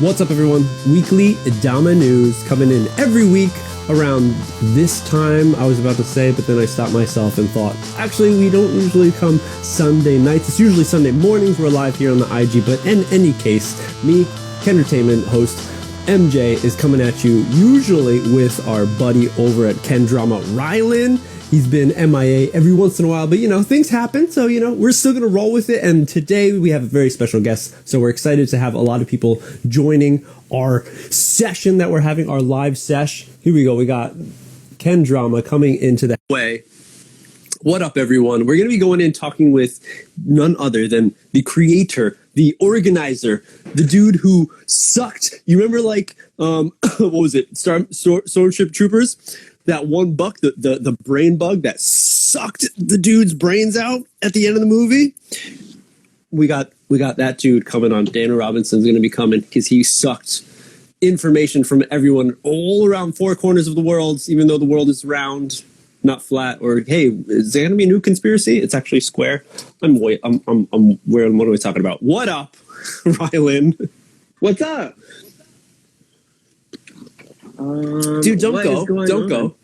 What's up, everyone? Weekly Dama news coming in every week around this time, I was about to say, but then I stopped myself and thought, actually, we don't usually come Sunday nights. It's usually Sunday mornings. We're live here on the IG, but in any case, me, KENDERTAINMENT host MJ, is coming at you usually with our buddy over at KenDrama, Rylan. He's been MIA every once in a while, but things happen. So, we're still going to roll with it. And today we have a very special guest. So we're excited to have a lot of people joining our session that we're having, our live sesh. Here we go. We got KenDrama coming into the way. What up, everyone? We're going to be going in talking with none other than the creator, the organizer, the dude who sucked. You remember, what was it? Stormship Troopers? That one buck, the brain bug that sucked the dude's brains out at the end of the movie. We got that dude coming on. Dana Robinson's going to be coming because he sucked information from everyone all around four corners of the world, even though the world is round, not flat. Or hey, is there going to be a new conspiracy? It's actually square. I'm where? What are we talking about? What up, Rylan? What's up? Dude, don't go.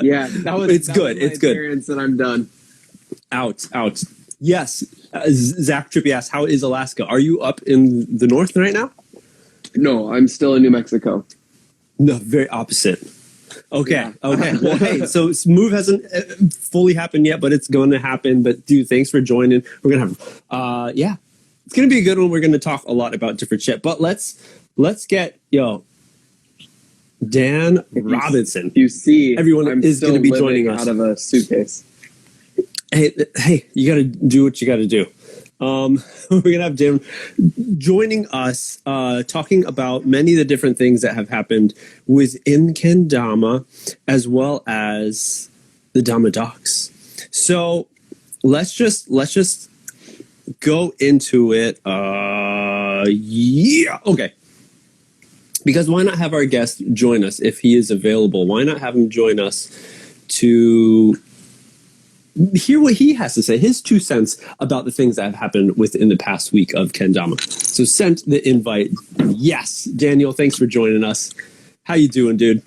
Yeah, that was good. It's good. And I'm done. Out. Yes, Zach Trippy asked, "How is Alaska? Are you up in the north right now?" No, I'm still in New Mexico. No, very opposite. Okay, Yeah. okay. Well, hey, so move hasn't fully happened yet, but it's going to happen. But dude, thanks for joining. We're gonna have, it's gonna be a good one. We're gonna talk a lot about different shit. But let's get Dan Robinson. You see, everyone is going to be joining us out of a suitcase. Hey, you got to do what you got to do. We're going to have Dan joining us, talking about many of the different things that have happened within Kendama, as well as the Dama docs. So let's just go into it. Okay. Because why not have our guest join us if he is available? Why not have him join us to hear what he has to say, his 2 cents about the things that have happened within the past week of Kendama. So sent the invite. Yes, Daniel, thanks for joining us. How you doing, dude?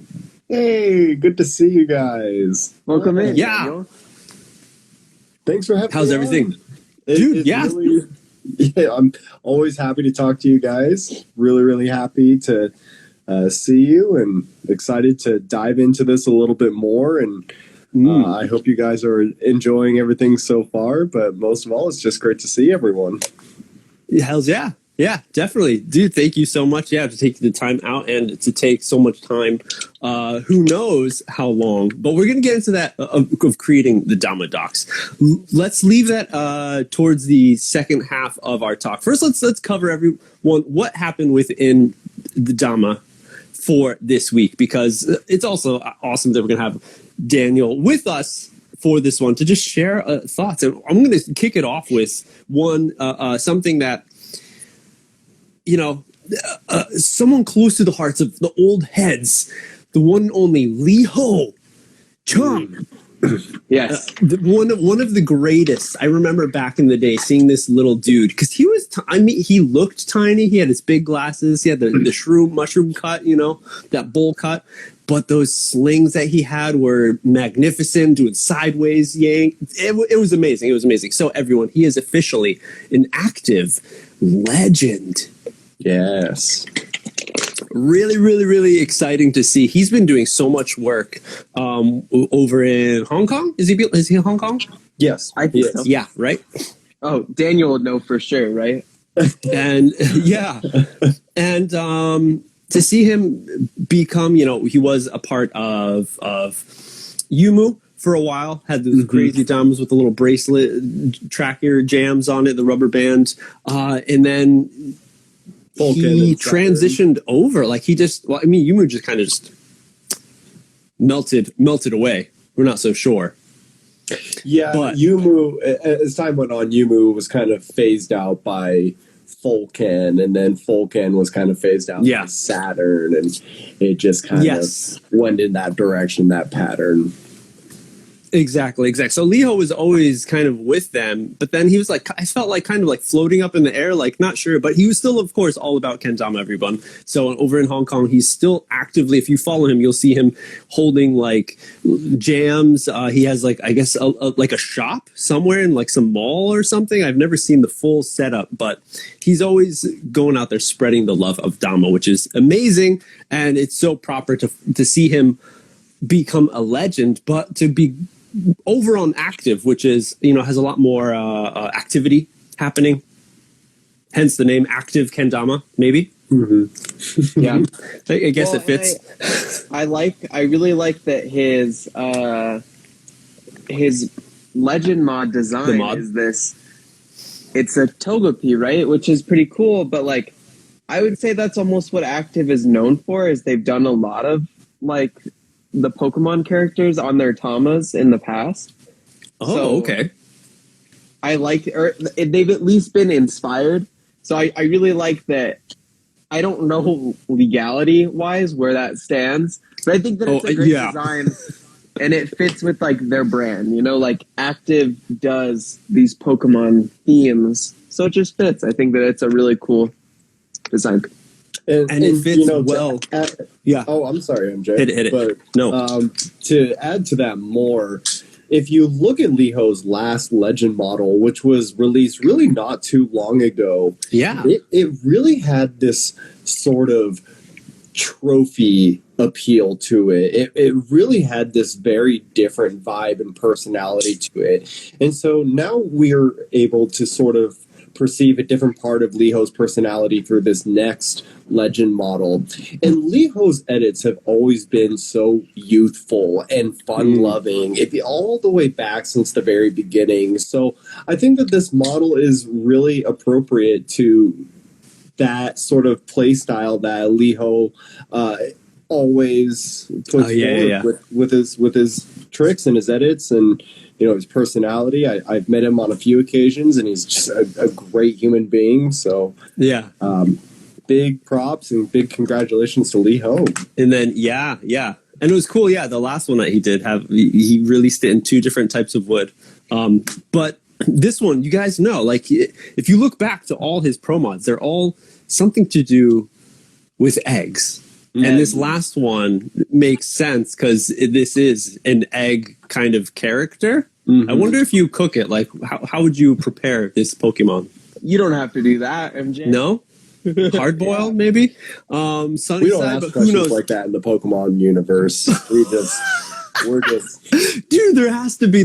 Hey, good to see you guys. Welcome in. Yeah. Daniel. Thanks for having me. How's everything? Dude, yeah. Really, I'm always happy to talk to you guys. Really, really happy to see you and excited to dive into this a little bit more. And I hope you guys are enjoying everything so far. But most of all, it's just great to see everyone. Hells yeah. Yeah, definitely. Dude, thank you so much. Yeah, to take the time out and to take so much time. Who knows how long. But we're going to get into that of creating the Dama docs. Let's leave that towards the second half of our talk. First, let's cover everyone what happened within the Dama for this week, because it's also awesome that we're going to have Daniel with us for this one to just share thoughts. And I'm going to kick it off with one something that, someone close to the hearts of the old heads, the one and only Lee Ho Chung. Yes. One of the greatest. I remember back in the day seeing this little dude, because he was, he looked tiny. He had his big glasses. He had the mushroom cut, that bowl cut. But those slings that he had were magnificent, doing sideways yank. It was amazing. It was amazing. So everyone, he is officially an active legend. Yes. Really, really, really exciting to see. He's been doing so much work over in Hong Kong. Is he in Hong Kong? Yes. I think so. Yeah, right? Oh, Daniel would know for sure, right? And yeah. And to see him become, he was a part of Yumu for a while, had the crazy Damas with the little bracelet, tracker jams on it, the rubber band. And then he transitioned over. Like Yumu just kind of just melted away. We're not so sure. Yeah, but Yumu, as time went on, Yumu was kind of phased out by Fulcan, and then Fulcan was kind of phased out by Saturn, and it just kind of went in that direction, that pattern. Exactly. So Liho was always kind of with them, but then he was like, I felt like kind of like floating up in the air, like not sure, but he was still, of course, all about kendama, everyone. So over in Hong Kong, he's still actively, if you follow him, you'll see him holding like jams. He has like, I guess, like a shop somewhere in like some mall or something. I've never seen the full setup, but he's always going out there spreading the love of Dama, which is amazing. And it's so proper to see him become a legend, but to be over on active, which is, has a lot more activity happening. Hence the name Active Kendama, maybe. Mm-hmm. Yeah, I guess it fits. I really like that his legend mod design is this. It's a Togepi, right? Which is pretty cool, but like, I would say that's almost what Active is known for. Is they've done a lot of like the Pokemon characters on their Tamas in the past. Oh, so okay. I like, or they've at least been inspired. So I really like that. I don't know legality-wise where that stands, but I think that it's a great design, and it fits with like their brand. Like Active does these Pokemon themes, so it just fits. I think that it's a really cool design. And it fits well. Yeah. Oh, I'm sorry, MJ. Hit it. But, no. To add to that more, if you look at Liho's last Legend model, which was released really not too long ago, it really had this sort of trophy appeal to it. It really had this very different vibe and personality to it. And so now we're able to sort of perceive a different part of Liho's personality through this next Legend model. And Liho's edits have always been so youthful and fun-loving, all the way back since the very beginning. So I think that this model is really appropriate to that sort of play style that Liho always puts forward with his tricks and his edits and his personality. I've met him on a few occasions, and he's just a great human being. So big props and big congratulations to Liho. And then and it was cool. Yeah, the last one that he did he released it in 2 different types of wood. But this one, you guys know, like if you look back to all his pro mods, they're all something to do with eggs. And this last one makes sense because this is an egg kind of character. Mm-hmm. I wonder if you cook it, like how would you prepare this Pokemon? You don't have to do that, MJ. No? Hard boiled, maybe? Sunny we don't side, ask but questions who knows? like that in the Pokemon universe. We're just dude, there has to be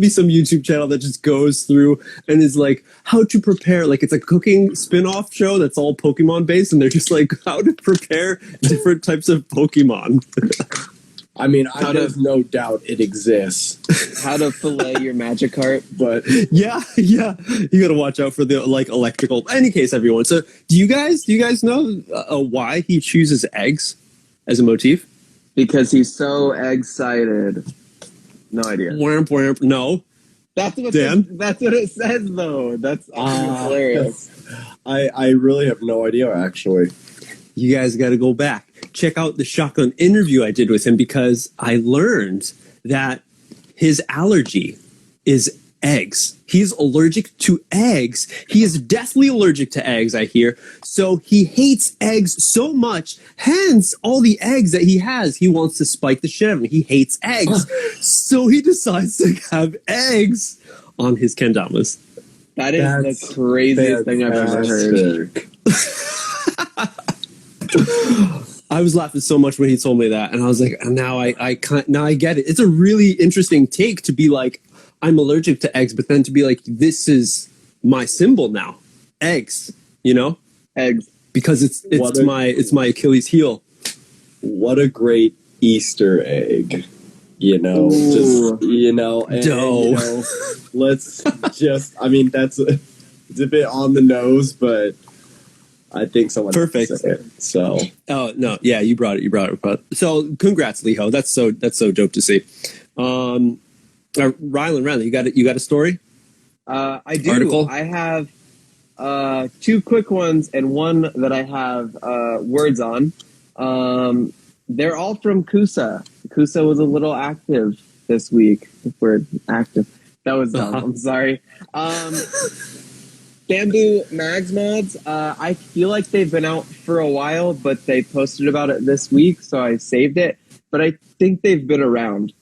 some YouTube channel that just goes through and is like how to prepare, like it's a cooking spin-off show that's all Pokemon based, and they're just like how to prepare different types of Pokemon. I mean, there's no doubt it exists. How to fillet your Magikarp, but yeah, you got to watch out for the like electrical. Any case, everyone. So, do you guys know why he chooses eggs as a motif? Because he's so excited. No idea. Whamp, whamp. No. That's what it says, though. That's hilarious. I really have no idea, actually. You guys got to go back. Check out the shotgun interview I did with him, because I learned that his allergy is eggs. He's allergic to eggs. He is deathly allergic to eggs, I hear. So he hates eggs so much. Hence, all the eggs that he has, he wants to spike the shit out of them. He hates eggs. So he decides to have eggs on his kendamas. That's the craziest thing I've ever heard. I was laughing so much when he told me that, and I was like, now I get it. It's a really interesting take to be like, I'm allergic to eggs, but then to be like, this is my symbol now, eggs. Eggs, because it's my Achilles heel. What a great Easter egg, Ooh. Let's just. I mean, it's a bit on the nose, but I think someone perfect. Said it, so. Oh no, yeah, you brought it. So congrats, Liho. That's so dope to see. Rylan, you got a story? I do. Article? I have 2 quick ones and one that I have words on. They're all from Kusa. Kusa was a little active this week if we're active. That was dumb. I'm sorry. Bamboo Mags mods. I feel like they've been out for a while, but they posted about it this week, so I saved it. But I think they've been around.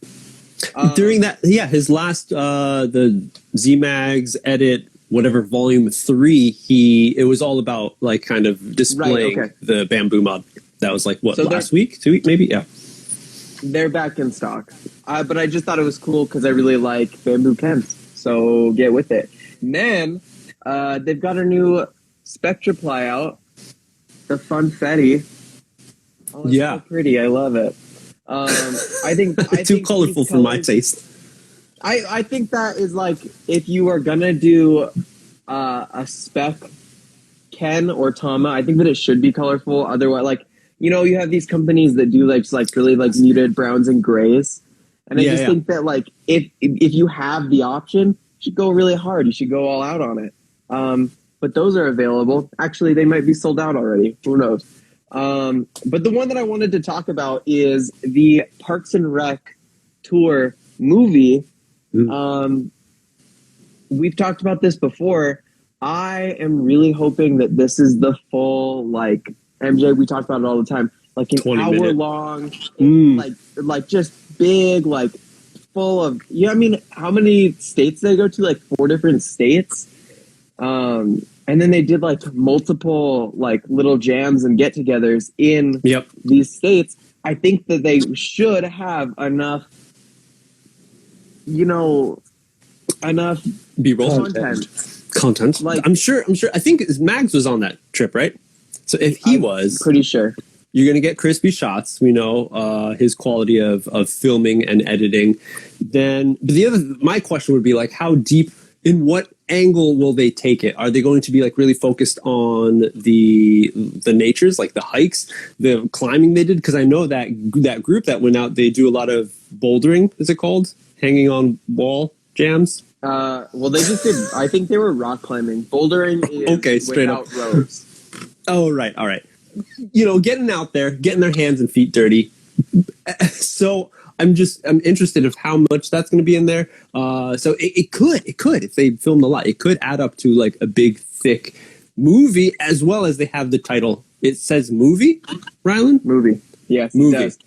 During that, his last the Z-Mags edit, whatever volume 3, it was all about like kind of displaying the bamboo mod. That was like what, last week, 2 weeks, maybe, yeah. They're back in stock, but I just thought it was cool because I really like bamboo Kens. So get with it. And then they've got a new Spectraply out, the Funfetti. Oh, it's so pretty. I love it. I think too colorful for my taste. I think that is like if you are gonna do a spec Ken or Dama, I think that it should be colorful. Otherwise, like, you know, you have these companies that do like really like muted browns and grays, and I just think that like if you have the option, you should go really hard. You should go all out on it. But those are available. Actually, they might be sold out already. Who knows? But the one that I wanted to talk about is the Parks and Rec tour movie. We've talked about this before. I am really hoping that this is the full, like, MJ, we talk about it all the time, like an hour long, like just big, like full of, I mean, how many states did they go to? Like 4 different states. And then they did like multiple like little jams and get-togethers in these states. I think that they should have enough, enough B-roll content. Like, I'm sure. I think Mags was on that trip, right? So if he was, pretty sure you're going to get crispy shots. We know his quality of filming and editing. Then, but my question would be like, how deep? In what angle will they take it? Are they going to be like really focused on the natures, like the hikes, the climbing they did? Because I know that group that went out, they do a lot of bouldering. Is it called hanging on wall jams? Well, they just did. I think they were rock climbing. Bouldering is straight without up ropes. Oh, right. All right. Getting out there, getting their hands and feet dirty. So I'm interested of how much that's going to be in there. So it could, if they filmed a lot, it could add up to like a big, thick movie, as well as they have the title. It says movie, Rylan? Movie. Yes, movie. It does.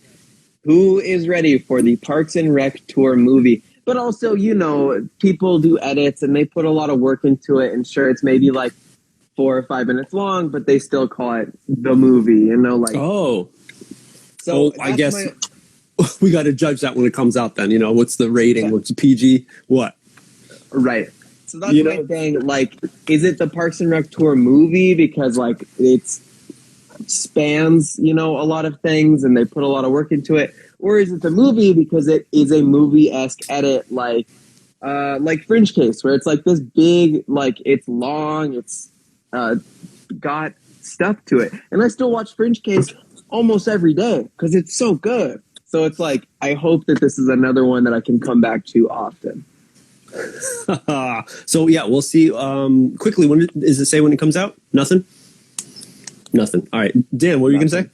Who is ready for the Parks and Rec tour movie? But also, people do edits and they put a lot of work into it. And sure, it's maybe like 4 or 5 minutes long, but they still call it the movie, So I guess we got to judge that when it comes out then. What's the rating? Yeah. What's the PG? What? Right. So that's my thing. Like, is it the Parks and Rec tour movie because like it spans, a lot of things and they put a lot of work into it? Or is it the movie because it is a movie-esque edit like Fringe Case, where it's like this big, like it's long, it's got stuff to it. And I still watch Fringe Case almost every day because it's so good. So it's like, I hope that this is another one that I can come back to often. So yeah, we'll see. Quickly, when does it say when it comes out? Nothing. All right, Dan, what were you gonna say?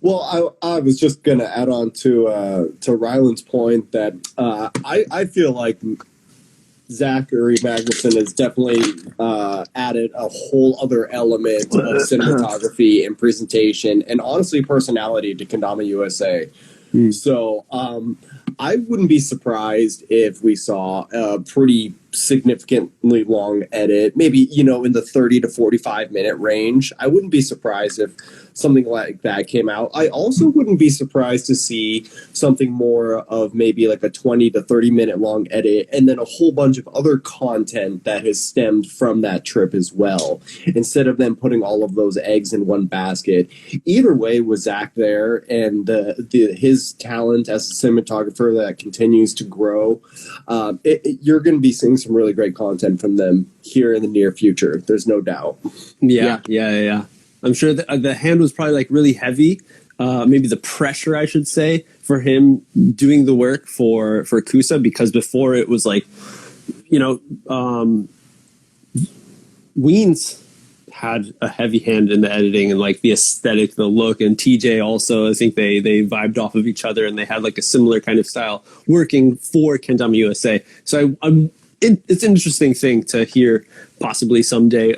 Well, I was just gonna add on to Rylan's point that I feel like Zachary Magnuson has definitely added a whole other element of cinematography and presentation and honestly personality to Kendama USA. So I wouldn't be surprised if we saw a pretty significantly long edit, maybe, in the 30 to 45 minute range. I wouldn't be surprised if something like that came out. I also wouldn't be surprised to see something more of maybe like a 20 to 30 minute long edit and then a whole bunch of other content that has stemmed from that trip as well, instead of them putting all of those eggs in one basket. Either way, with Zach there and his talent as a cinematographer that continues to grow, you're going to be seeing some really great content from them here in the near future. There's no doubt. Yeah. I'm sure the hand was probably like really heavy. Maybe the pressure, I should say, for him doing the work for Kusa, because before it was like, Weens had a heavy hand in the editing and like the aesthetic, the look, and TJ also, I think they vibed off of each other and they had like a similar kind of style working for Kendama USA. So it's an interesting thing to hear possibly someday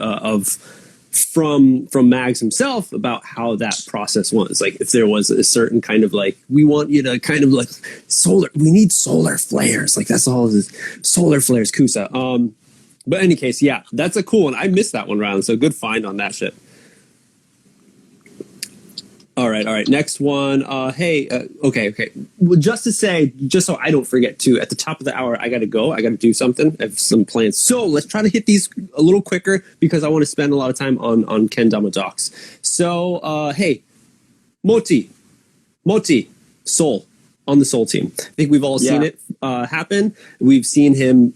from Mags himself about how that process was. Like if there was a certain kind of like, we want you to kind of like we need solar flares. Like that's all this solar flares, Kusa. But in any case, yeah, that's a cool one. I missed that one, Rylan. So good find on that shit. All right. Next one. Okay. Well, just so I don't forget to, at the top of the hour, I got to go. I got to do something. I have some plans. So let's try to hit these a little quicker because I want to spend a lot of time on Kendama docs. So, hey, Moti, Soul on the Soul team. I think we've all seen it happen. We've seen him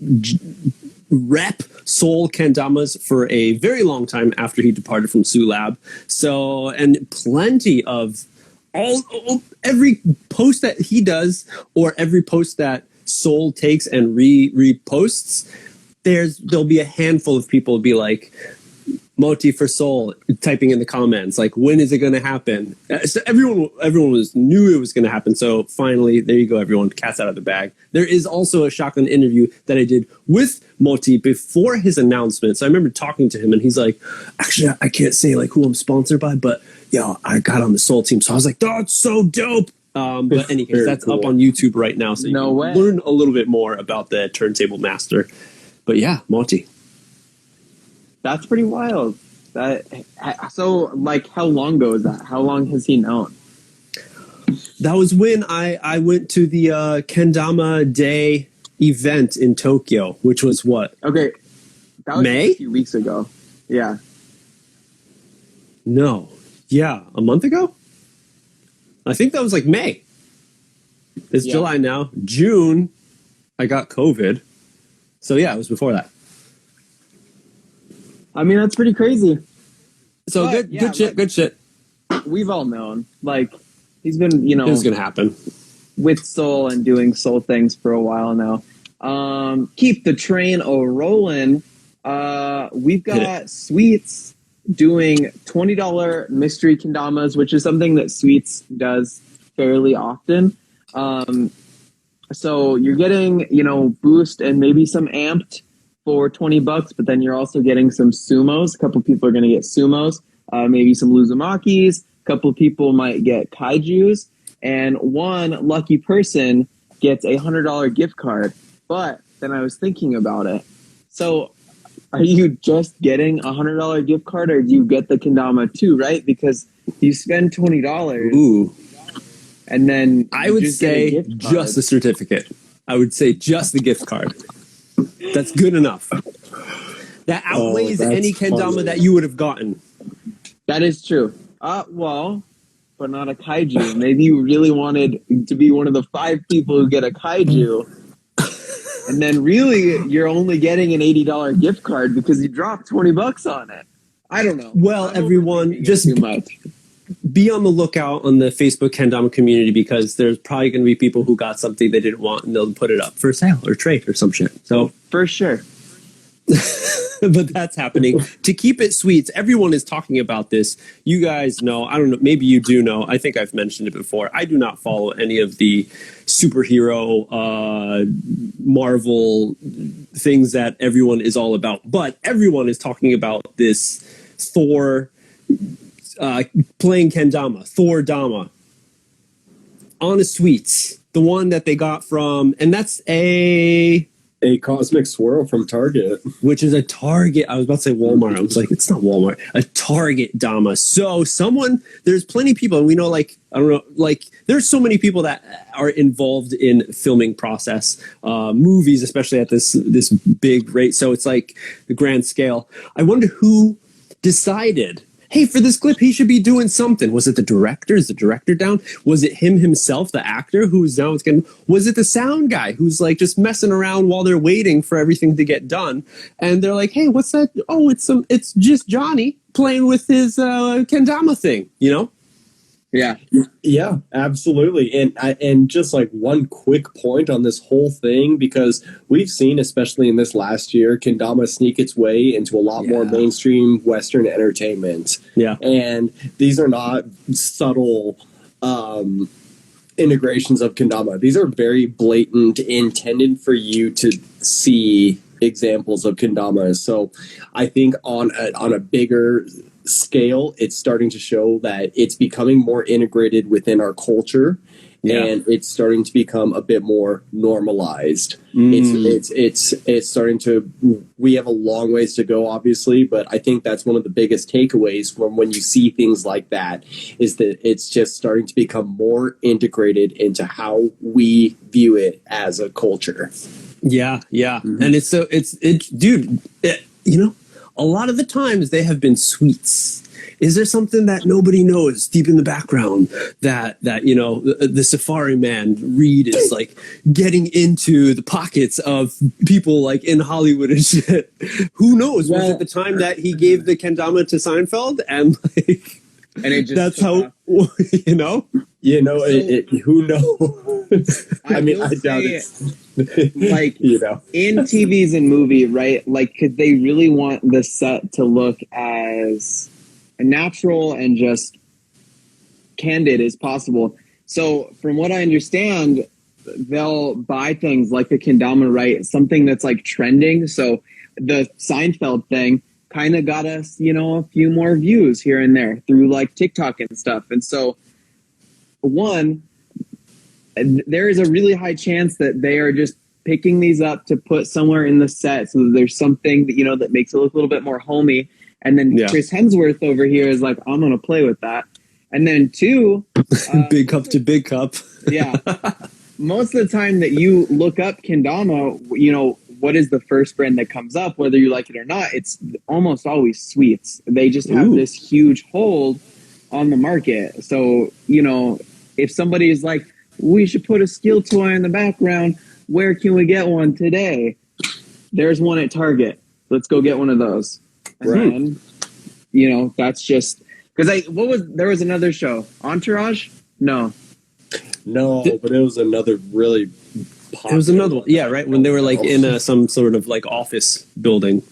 rep Soul Kendamas for a very long time after he departed from Sulab. So, and plenty of every post that he does or every post that Soul takes and reposts, there'll be a handful of people be like, Moti for Soul, typing in the comments, like, when is it going to happen? So everyone knew it was going to happen. So finally, there you go, everyone. Cat's out of the bag. There is also a shotgun interview that I did with Moti before his announcement. So I remember talking to him, and he's like, actually, I can't say like who I'm sponsored by, but yeah, I got on the Soul team. So I was like, that's so dope. But any case, that's cool. Up on YouTube right now, so you can learn a little bit more about the Turntable Master. But yeah, Moti. That's pretty wild. So, like, how long ago is that? How long has he known? That was when I went to the Kendama Day event in Tokyo, which was what? Okay. That was May? A few weeks ago. Yeah. No. Yeah. A month ago? I think that was like May. It's July now. June, I got COVID. So, yeah, it was before that. I mean, that's pretty crazy. So but, good shit. We've all known. Like, he's been, it was going to happen. With Soul and doing Soul things for a while now. Keep the train a-rolling. We've got Sweets doing $20 mystery kendamas, which is something that Sweets does fairly often. So you're getting, boost and maybe some amped for $20, but then you're also getting some sumos. A couple people are going to get sumos, maybe some Luzumakis. A couple people might get kaijus, and one lucky person gets a $100 gift card. But then I was thinking about it. So are you just getting a $100 gift card, or do you get the kendama too, right? Because you spend $20. Ooh. And then I would say just the certificate. I would say just the gift card. That's good enough. That outweighs any kendama that you would have gotten. That is true. Well, but not a kaiju. Maybe you really wanted to be one of the 5 people who get a kaiju. And then really, you're only getting an $80 gift card because you dropped $20 on it. I don't know. Well, everyone, just be on the lookout on the Facebook Kendama community, because there's probably going to be people who got something they didn't want and they'll put it up for sale or trade or some shit. So for sure. But that's happening. To keep it sweet, everyone is talking about this. You guys know, I don't know, maybe you do know. I think I've mentioned it before. I do not follow any of the superhero Marvel things that everyone is all about. But everyone is talking about this Thor playing kendama, Thor Dama, on a Sweets, the one that they got from, and that's a Cosmic Swirl from Target, which is a Target. I was about to say Walmart. I was like, it's not Walmart. A Target Dama. So there's plenty of people, and we know, like, I don't know, like, there's so many people that are involved in filming process, movies, especially at this big rate. So it's like the grand scale. I wonder who decided, hey, for this clip, he should be doing something. Was it the director? Is the director down? Was it him himself, the actor, who's now was it the sound guy who's like just messing around while they're waiting for everything to get done? And they're like, hey, what's that? Oh, it's just Johnny playing with his kendama thing, Yeah. Yeah, absolutely. And just like one quick point on this whole thing, because we've seen, especially in this last year, kendama sneak its way into a lot more mainstream Western entertainment. Yeah. And these are not subtle integrations of kendama. These are very blatant, intended for you to see examples of kendama. So I think on a bigger scale, it's starting to show that it's becoming more integrated within our culture, and it's starting to become a bit more normalized. It's starting to. We have a long ways to go, obviously, but I think that's one of the biggest takeaways from when you see things like that, is that it's just starting to become more integrated into how we view it as a culture. Yeah, and it's dude. A lot of the times they have been sweets. Is there something that nobody knows deep in the background that the Safari man Reed is like getting into the pockets of people like in Hollywood and shit? Who knows? Was it the time that he gave the kendama to Seinfeld and like, and it just that's how off. you know? Who knows? I mean, I doubt it. Like, in TVs and movie, right? Like, could they really want the set to look as natural and just candid as possible? So, from what I understand, they'll buy things like the kendama, right? Something that's like trending. So, the Seinfeld thing kind of got us, a few more views here and there through like TikTok and stuff. And so, one, there is a really high chance that they are just picking these up to put somewhere in the set so that there's something that, that makes it look a little bit more homey. And then Chris Hemsworth over here is like, I'm going to play with that. And then two, big cup to big cup. Yeah. Most of the time that you look up kendama, what is the first brand that comes up, whether you like it or not? It's almost always Sweets. They just have this huge hold on the market. So, if somebody is like, we should put a skill toy in the background, where can we get one today? There's one at Target. Let's go get one of those. And then, that's just because there was another show, Entourage? No, but it was another really popular. It was another one. Yeah, right. When they were like in some sort of like office building.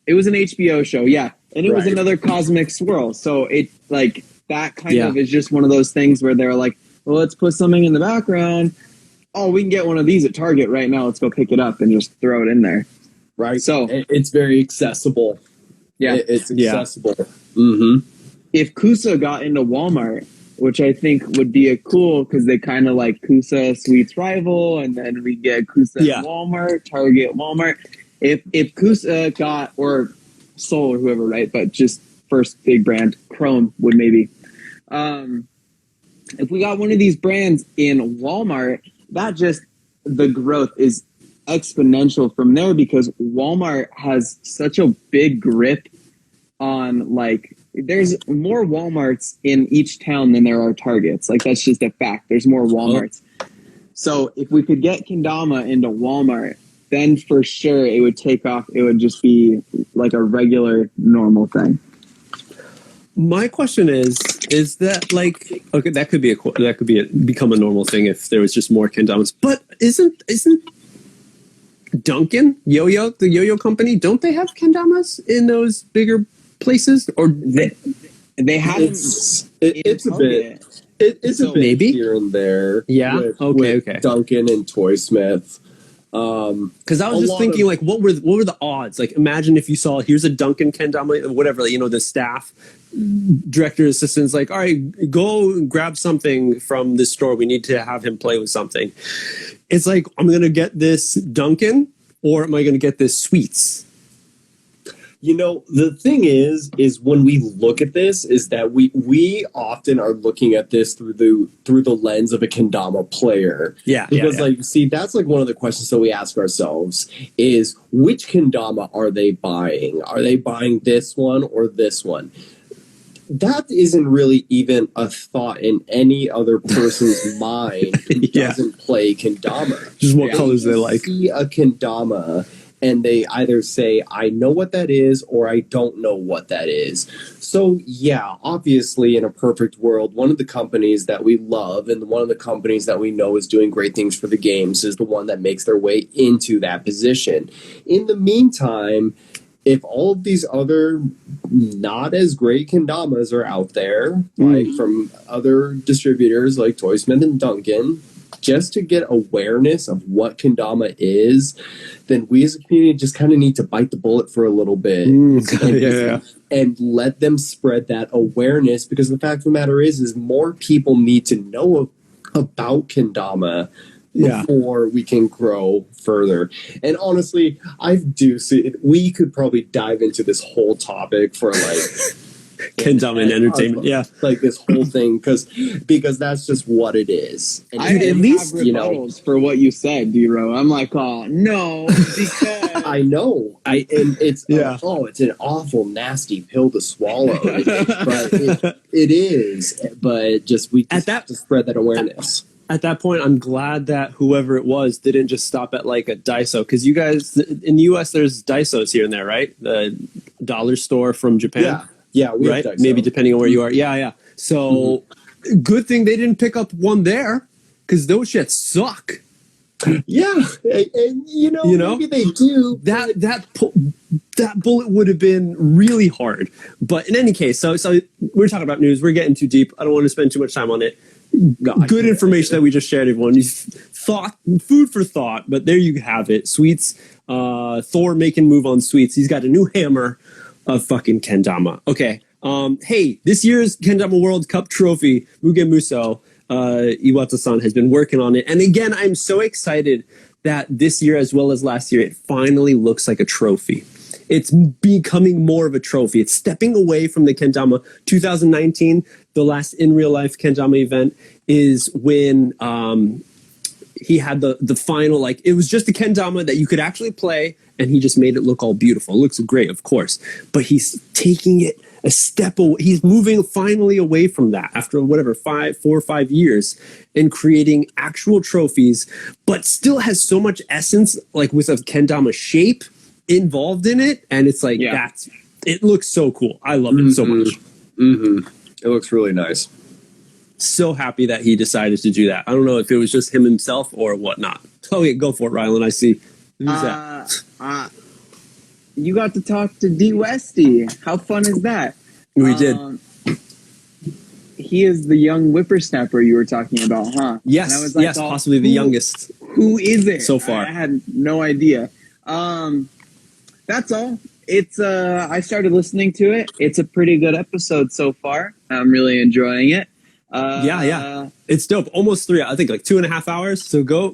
It was an HBO show, yeah. And it was another cosmic swirl. So it like that kind of is just one of those things where they're like, well, let's put something in the background. Oh, we can get one of these at Target right now. Let's go pick it up and just throw it in there. Right. So it's very accessible. Yeah. It's accessible. If Kusa got into Walmart, which I think would be a cool, because they kind of like Kusa Sweets rival, and then we get Kusa in Walmart, Target, Walmart. If Kusa got, or Soul or whoever, right? But just first big brand, Chrome would maybe. If we got one of these brands in Walmart, the growth is exponential from there, because Walmart has such a big grip on, like, there's more Walmarts in each town than there are Targets. Like, that's just a fact. There's more Walmarts. So if we could get kendama into Walmart, then for sure it would take off. It would just be like a regular, normal thing. My question is that like, okay, that could become a normal thing if there was just more kendamas. But isn't Dunkin' the yo-yo company, don't they have kendamas in those bigger places? Or they haven't. It's a bit. It's a bit maybe here and there. Yeah. With Dunkin' and Toy Smith. Because I was just thinking, like, what were the odds? Like, imagine if you saw, here's a Dunkin' kendama, whatever, the staff director assistant's like, all right, go and grab something from this store. We need to have him play with something. It's like, I'm going to get this Dunkin', or am I going to get this Sweets? The thing is when we look at this, is that we often are looking at this through the lens of a kendama player. Yeah. Because that's like one of the questions that we ask ourselves is, which kendama are they buying? Are they buying this one or this one? That isn't really even a thought in any other person's mind who doesn't play kendama. Just what colors they like. See a kendama and they either say, I know what that is, or I don't know what that is. So, yeah, obviously, in a perfect world, one of the companies that we love and one of the companies that we know is doing great things for the games is the one that makes their way into that position. In the meantime, if all of these other not as great kendamas are out there, like from other distributors like Toysmith and Duncan, just to get awareness of what kendama is, then we as a community just kind of need to bite the bullet for a little bit and let them spread that awareness, because the fact of the matter is more people need to know about kendama before we can grow further. And honestly, I do see we could probably dive into this whole topic for like kendama and entertainment, like this whole thing, because that's just what it is. And I at least have rebuttals for what you said, D-Ro. I'm like, oh no, because I know, and it's it's an awful, nasty pill to swallow, but it is. But just we just have to spread that awareness. At that point, I'm glad that whoever it was didn't just stop at like a Daiso, because you guys in the U.S. there's Daisos here and there, right? The dollar store from Japan. Yeah, we right? Maybe depending on where you are. Yeah. So good thing they didn't pick up one there, because those shits suck. Yeah, and maybe they do. That bullet would have been really hard. But in any case, so we're talking about news. We're getting too deep. I don't want to spend too much time on it. Good information that we just shared, everyone. Food for thought. But there you have it. Sweets. Thor making move on Sweets. He's got a new hammer of fucking kendama. Okay. Hey, this year's Kendama World Cup trophy, Mugemuso, Iwata-san has been working on it. And again, I'm so excited that this year, as well as last year, it finally looks like a trophy. It's becoming more of a trophy. It's stepping away from the Kendama 2019. The last in real life Kendama event is when he had the final, like, it was just a kendama that you could actually play, and he just made it look all beautiful. It looks great, of course, but he's taking it a step away. He's moving finally away from that after 4 or 5 years, and creating actual trophies, but still has so much essence, like with a kendama shape involved in it. And it's like, it looks so cool. I love it so much. It looks really nice. So happy that he decided to do that. I don't know if it was just him himself or whatnot. Oh yeah, go for it, Rylan. I see. Who's that? You got to talk to D Westy. How fun is that? We did. He is the young whippersnapper you were talking about, huh? Yes, and I was like, possibly the youngest. Who is it? So far. I had no idea. That's all. It's I started listening to it. It's a pretty good episode so far. I'm really enjoying it. It's dope. Almost 3, I think like 2.5 hours. So go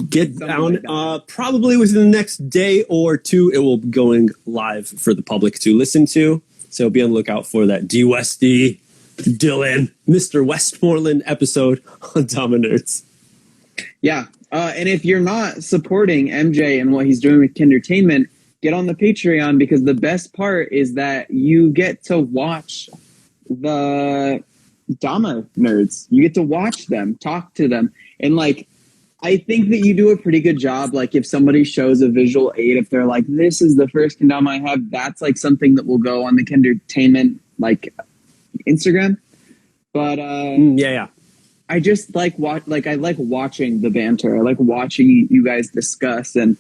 get down. Like probably within the next day or 2, it will be going live for the public to listen to. So be on the lookout for that D Westy, Dylan, Mr. Westmoreland episode on Dama Nerds. Yeah. And if you're not supporting MJ and what he's doing with KENDERTAINMENT, get on the Patreon, because the best part is that you get to watch the Dama nerds. You get to watch them, talk to them. And like, I think that you do a pretty good job. Like if somebody shows a visual aid, if they're like, this is the first kendama I have, that's like something that will go on the KENDERTAINMENT like Instagram. But I just like I like watching the banter. I like watching you guys discuss, and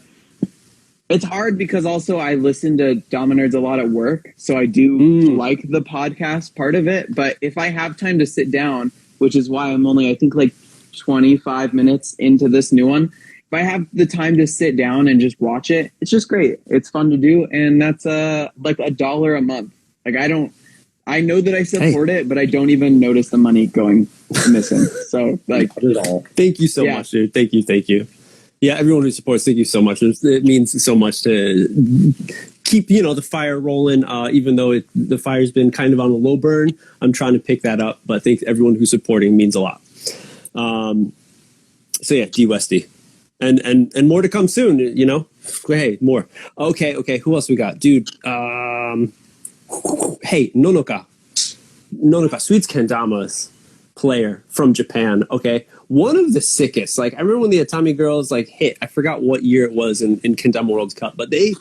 it's hard because also I listen to Dama Nerds a lot at work, so I do like the podcast part of it. But if I have time to sit down, which is why I'm only, I think, like 25 minutes into this new one, if I have the time to sit down and just watch it, it's just great. It's fun to do, and that's like $1 a month. Like I know that I support it, but I don't even notice the money going missing. So like, thank you so much, dude. Thank you. Yeah, everyone who supports, thank you so much. It means so much to keep, the fire rolling, even though the fire's been kind of on a low burn. I'm trying to pick that up, but thank everyone who's supporting means a lot. So yeah, D Westy. And more to come soon, Hey, more. Okay, who else we got? Dude, hey, Nonoka, Sweets Kendamas player from Japan, okay? one of the sickest. Like, I remember when the Atami girls like hit. I forgot what year it was in Kendama World Cup, but they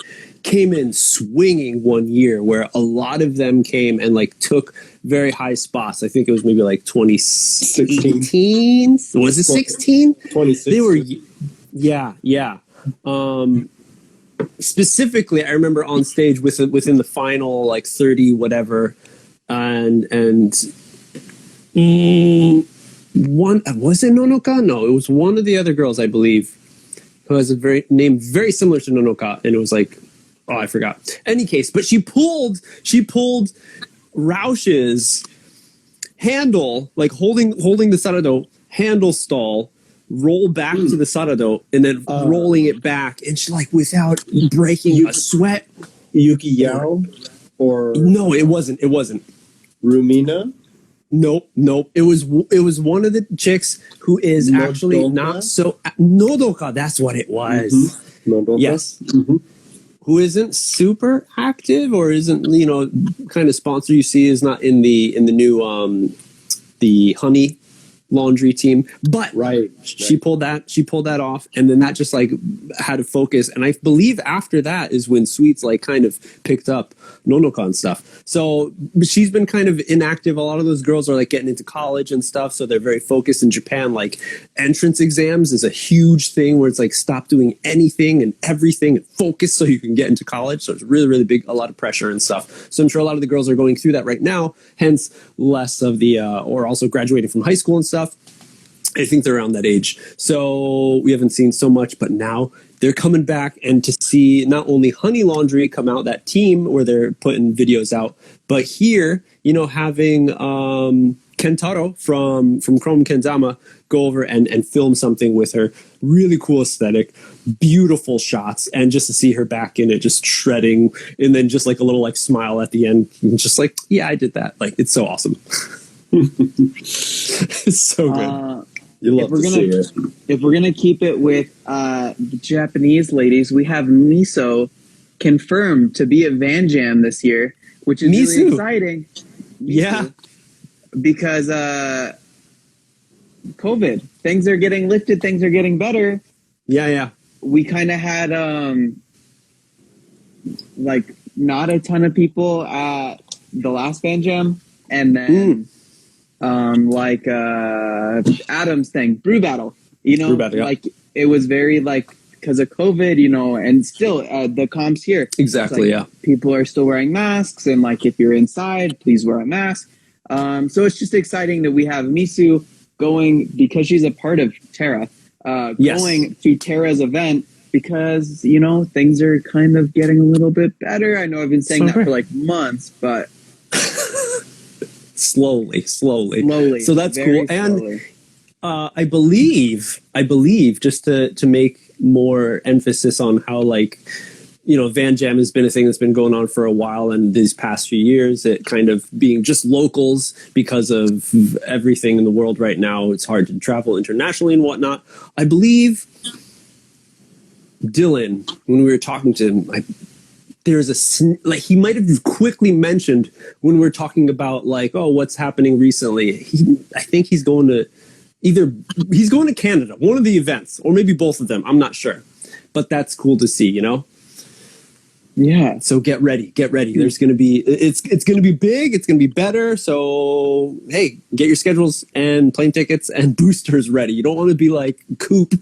came in swinging one year where a lot of them came and like took very high spots. I think it was maybe like 2016. Was it 16? 2016. They were, yeah. Specifically, I remember on stage within the final like 30 whatever, and one was it Nonoka? No, it was one of the other girls, I believe, who has a name very similar to Nonoka, and it was like, oh, I forgot. Any case, but she pulled Roush's handle, like holding the Sarado handle stall, roll back to the Sarado, and then rolling it back, and she like without breaking a sweat. Yuki Yao, or no, it wasn't. Rumina. Nope. It was one of the chicks who is Nodoka? actually not so Nodoka. That's what it was. Mm-hmm. Nodoka. Yes. Mm-hmm. Who isn't super active or isn't kind of sponsor you see is not in the new the Honey laundry team, but she pulled that off, and then that just like had to focus, and I believe after that is when Sweets like kind of picked up Nonokon stuff. So she's been kind of inactive. A lot of those girls are like getting into college and stuff, so they're very focused. In Japan, like entrance exams is a huge thing where it's like stop doing anything and everything and focus so you can get into college. So it's really big, a lot of pressure and stuff. So I'm sure a lot of the girls are going through that right now, hence less of the or also graduating from high school and stuff. I think they're around that age. So we haven't seen so much, but now they're coming back, and to see not only Honey Laundry come out, that team where they're putting videos out, but here, having Kentaro from Chrome Kendama go over and film something with her. Really cool aesthetic, beautiful shots, and just to see her back in it, just shredding, and then just like a little like smile at the end, and just like, yeah, I did that. Like, it's so awesome. It's so good. You love to see it. If we're gonna keep it with the Japanese ladies, we have Miso confirmed to be at Van Jam this year, which is really exciting. Yeah, because COVID, things are getting lifted, things are getting better. Yeah. We kind of had like not a ton of people at the last Van Jam, and then Adam's thing, Brew Battle, like it was very like because of COVID, and still the comps here. Exactly, like, people are still wearing masks, and like if you're inside, please wear a mask. So it's just exciting that we have Misu going, because she's a part of Terra, going to Terra's event, because, things are kind of getting a little bit better. I know I've been saying that for like months, but slowly. So that's cool. Slowly. And I believe just to make more emphasis on how like, Van Jam has been a thing that's been going on for a while, and these past few years, it kind of being just locals because of everything in the world right now. It's hard to travel internationally and whatnot. I believe Dylan, when we were talking to him, there's he might have quickly mentioned when we were talking about like, oh, what's happening recently. I think he's going to Canada, one of the events, or maybe both of them. I'm not sure, but that's cool to see, Yeah. So get ready. There's going to be, it's going to be big. It's going to be better. So, hey, get your schedules and plane tickets and boosters ready. You don't want to be like Coop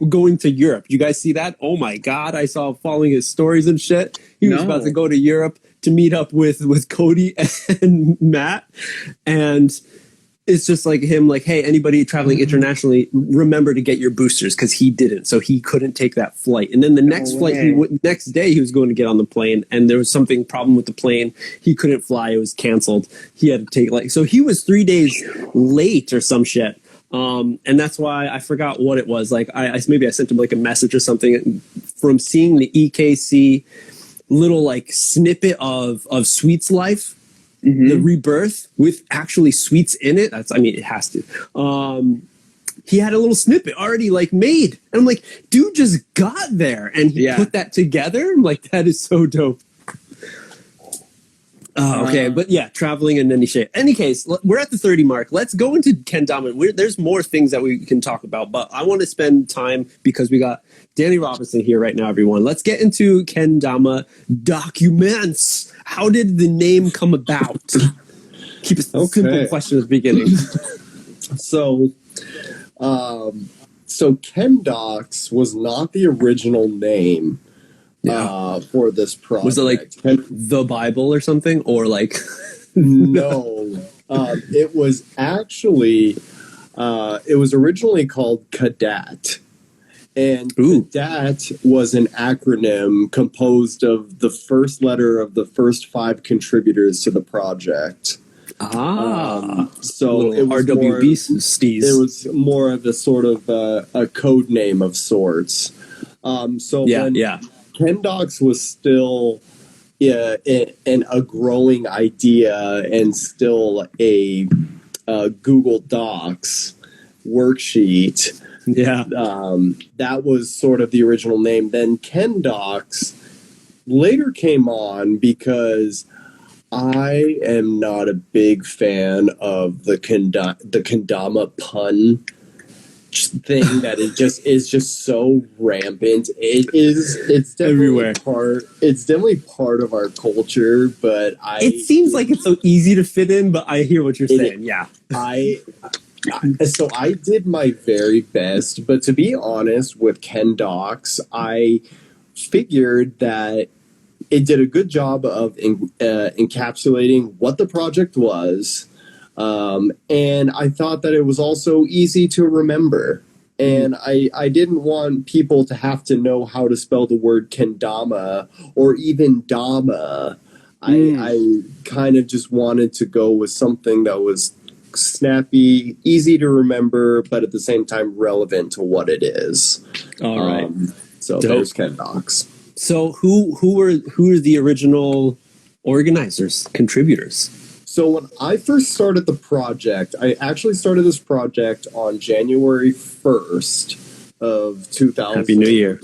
going to Europe. You guys see that? Oh my God. I saw following his stories and shit. He was about to go to Europe to meet up with Cody and Matt. And it's just like him, like, hey, anybody traveling internationally, remember to get your boosters, because he didn't, so he couldn't take that flight. And then the next flight, next day, he was going to get on the plane, and there was something problem with the plane. He couldn't fly; it was canceled. He had to take so he was 3 days late or some shit. And that's why I forgot what it was. Like, maybe I sent him like a message or something from seeing the EKC little like snippet of Sweet's life. Mm-hmm. The rebirth with actually Sweets in it. It has to. He had a little snippet already like made. And I'm like, dude just got there and he put that together. I'm like, that is so dope. Oh, okay. But yeah, traveling in any shape. Any case, we're at the 30 mark. Let's go into kendama. There's more things that we can talk about, but I want to spend time because we got Danny Robinson here right now, everyone. Let's get into kendama documents. How did the name come about? Keep a simple question at the beginning. So KenDocs was not the original name for this project. Was it like the Bible or something? Or like... No. It was actually... it was originally called KDAT. And KDAT was an acronym composed of the first letter of the first 5 contributors to the project. So it was RWB was more of a sort of a code name of sorts. When KenDocs was still a growing idea and still a Google Docs worksheet. Yeah. That was sort of the original name. Then KenDocs later came on because I am not a big fan of the kendama pun thing that is just so rampant. It's definitely everywhere. It's definitely part of our culture, but it seems like it's so easy to fit in, but I hear what you're saying. Yeah. So I did my very best, but to be honest with KenDocs, I figured that it did a good job of encapsulating what the project was. And I thought that it was also easy to remember. And I didn't want people to have to know how to spell the word kendama or even Dama. I kind of just wanted to go with something that was snappy, easy to remember, but at the same time relevant to what it is. All right. So there's KenDocs. So who are the original organizers, contributors? So when I first started the project, I actually started this project on January 1st of 2000. Happy New Year.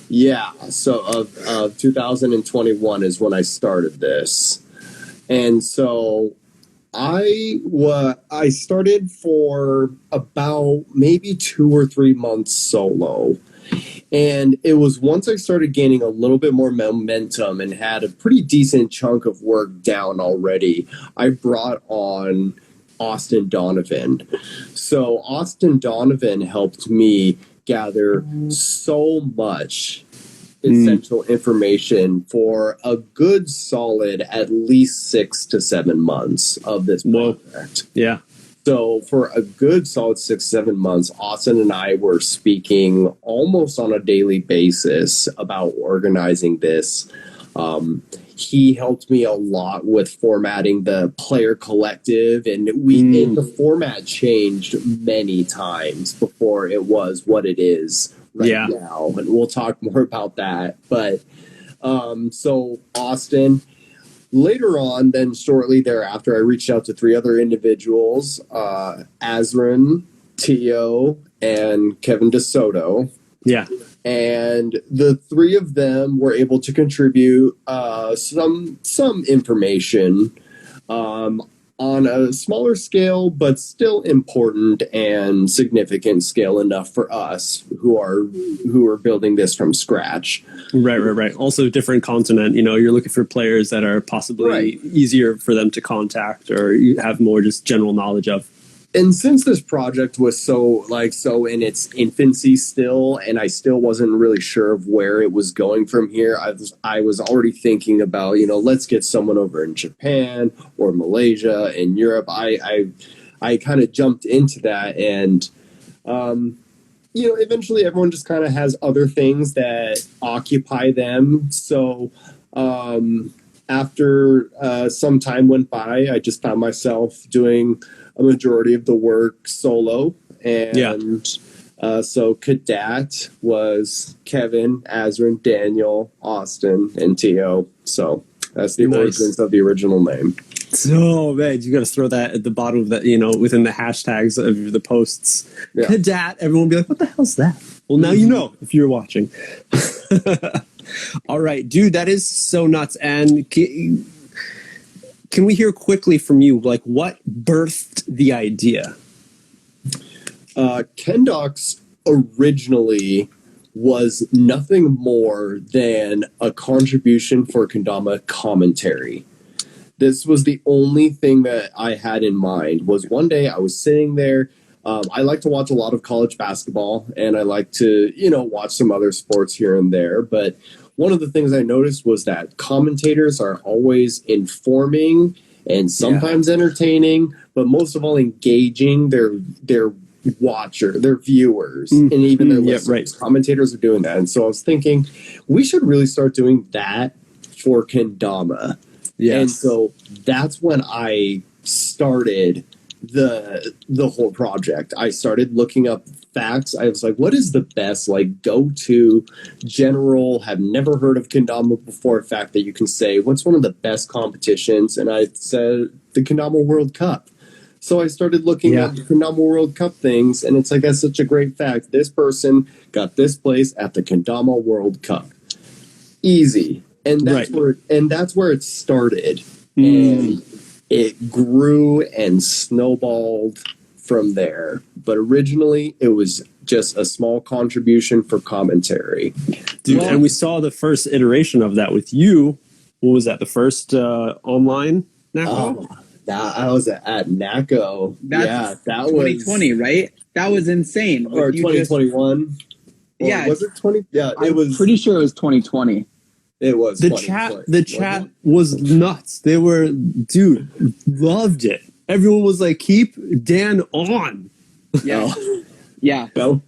Yeah, so of 2021 is when I started this. And so I started for about maybe 2 or 3 months solo. And it was once I started gaining a little bit more momentum and had a pretty decent chunk of work down already, I brought on Austin Donovan. So Austin Donovan helped me gather so much essential information for a good solid at least 6 to 7 months of this project. Yeah. So for a good solid 6-7 months, Austin and I were speaking almost on a daily basis about organizing this. He helped me a lot with formatting the player collective, and the format changed many times before it was what it is now. And we'll talk more about that. But so Austin. Later on, then shortly thereafter, I reached out to 3 other individuals, Azrin, Tio, and Kevin DeSoto. Yeah. And the 3 of them were able to contribute some information on a smaller scale, but still important and significant scale enough for us who are building this from scratch. Right. Also different continent, you're looking for players that are possibly easier for them to contact or you have more just general knowledge of. And since this project was so in its infancy still, and I still wasn't really sure of where it was going from here, I was already thinking about, let's get someone over in Japan or Malaysia and Europe. I kind of jumped into that, and eventually everyone just kind of has other things that occupy them. So after some time went by, I just found myself doing a majority of the work solo. And so KDAT was Kevin, Azrin, Daniel, Austin, and Tio. So that's the origins of the original name. So, man, you got to throw that at the bottom of that, within the hashtags of the posts. Yeah. KDAT, everyone will be like, what the hell's that? Well, now you know if you're watching. All right, dude, that is so nuts. And can we hear quickly from you, like, what birthed the idea? KenDocs originally was nothing more than a contribution for kendama commentary. This was the only thing that I had in mind. Was one day I was sitting there. I like to watch a lot of college basketball, and I like to, watch some other sports here and there. But one of the things I noticed was that commentators are always informing and sometimes entertaining, but most of all engaging their their viewers, and even their listeners. Right. Commentators are doing that. And so I was thinking, we should really start doing that for kendama. Yes. And so that's when I started the whole project. I started looking up facts. I was like, what is the best, like, go-to general, have never heard of kendama before fact that you can say, what's one of the best competitions? And I said the Kendama World Cup. So I started looking at the Kendama World Cup things, and it's like, that's such a great fact. This person got this place at the Kendama World Cup. Easy. And that's where it started. And it grew and snowballed from there. But originally, it was just a small contribution for commentary. Dude, and we saw the first iteration of that with you. What was that, the first online NACO? I was at NACO. That was 2020, right? That was insane. Or 2021. Yeah. Was it 20? Yeah, it was. Pretty sure it was 2020. It was the chat was nuts. They were, dude, loved it. Everyone was like, keep Dan on. Yeah. Yeah. That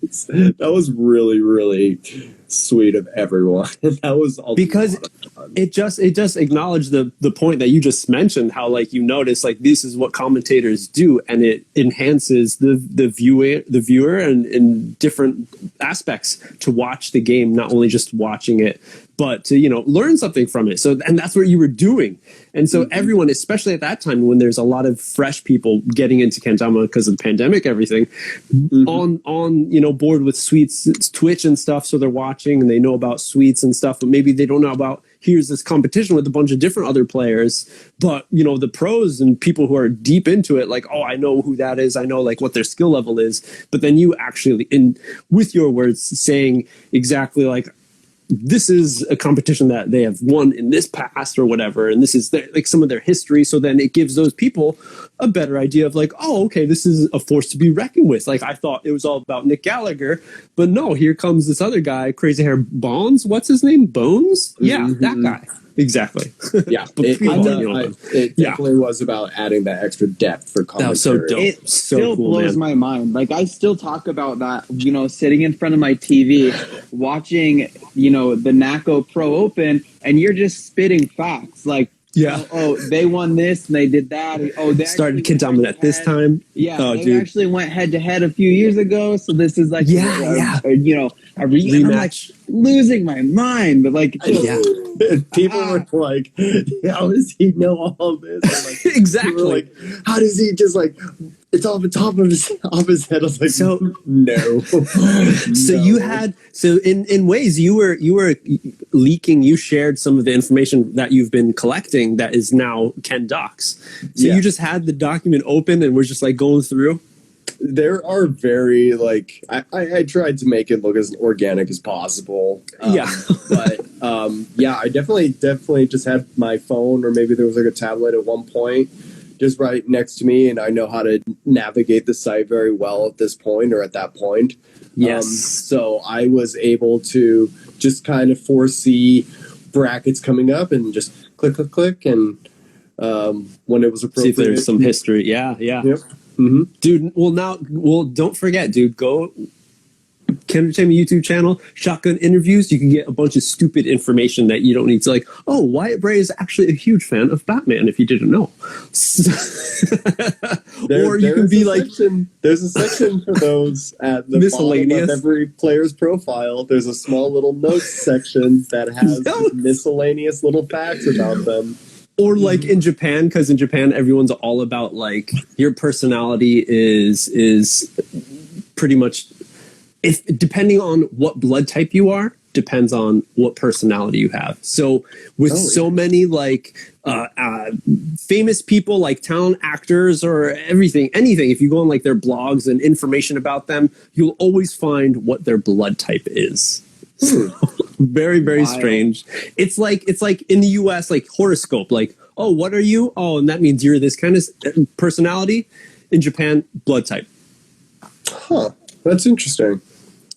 was really, really sweet of everyone. That was all because it just acknowledged the point that you just mentioned, how, like, you notice, like, this is what commentators do, and it enhances the viewer and in different aspects to watch the game, not only just watching it, but to, learn something from it. So, and that's what you were doing. And so everyone, especially at that time when there's a lot of fresh people getting into kendama because of the pandemic, everything, on board with Sweets Twitch and stuff. So they're watching and they know about Sweets and stuff, but maybe they don't know about, here's this competition with a bunch of different other players. But, the pros and people who are deep into it, like, oh, I know who that is. I know, like, what their skill level is. But then you actually, with your words, saying exactly, like, this is a competition that they have won in this past or whatever, and this is like some of their history. So then it gives those people a better idea of, like, oh, okay, this is a force to be reckoned with. Like, I thought it was all about Nick Gallagher, but no, here comes this other guy, crazy hair Bones. What's his name? Bones? Yeah, that guy. Exactly. Yeah, it definitely was about adding that extra depth for commentary. That was so dope. It still blows my mind. Like, I still talk about that, sitting in front of my TV, watching, the NACO Pro Open, and you're just spitting facts. Like, they won this and they did that. Oh, they started kendama at this time. Yeah, they actually went head to head a few years ago. So this is like, a rematch. I'm like losing my mind, but like, people were like, "How does he know all this?" Like, exactly. Like, how does he just, like, it's off the top of his head? I was like, so no. So you had, in ways you were leaking. You shared some of the information that you've been collecting that is now KenDocs. So you just had the document open and we're just, like, going through. There are very, like, I tried to make it look as organic as possible. But I definitely just had my phone, or maybe there was, like, a tablet at one point just right next to me, and I know how to navigate the site very well at this point, or at that point. Yes. So I was able to just kind of foresee brackets coming up and just click, and when it was appropriate. See if there's some history. Yeah. Yep. Dude, don't forget, dude, go KENDERTAINMENT YouTube channel, Shotgun Interviews. You can get a bunch of stupid information that you don't need to, like, oh, Wyatt Bray is actually a huge fan of Batman, if you didn't know. Or you can be like, there's a section for those at the bottom of every player's profile. There's a small little notes section that has miscellaneous little facts about them. Or like in Japan, because in Japan everyone's all about, like, your personality is pretty much, if depending on what blood type you are, depends on what personality you have. So with so many like famous people, like talent actors or anything, if you go on like their blogs and information about them, you'll always find what their blood type is. So, very, very strange. It's like in the US, like horoscope, like, oh, what are you? Oh, and that means you're this kind of personality. In Japan, blood type. Huh. That's interesting.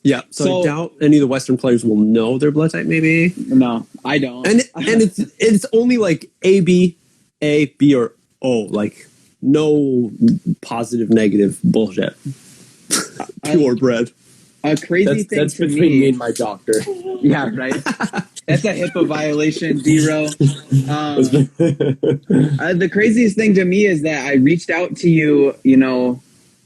Yeah, so I doubt any of the Western players will know their blood type. Maybe no, I don't. And it's only like A, B, or O. Like no positive, negative bullshit. Pure bread. A crazy thing that's to between me and my doctor. Yeah, right. That's a HIPAA violation, D-Row. The craziest thing to me is that I reached out to you, you know,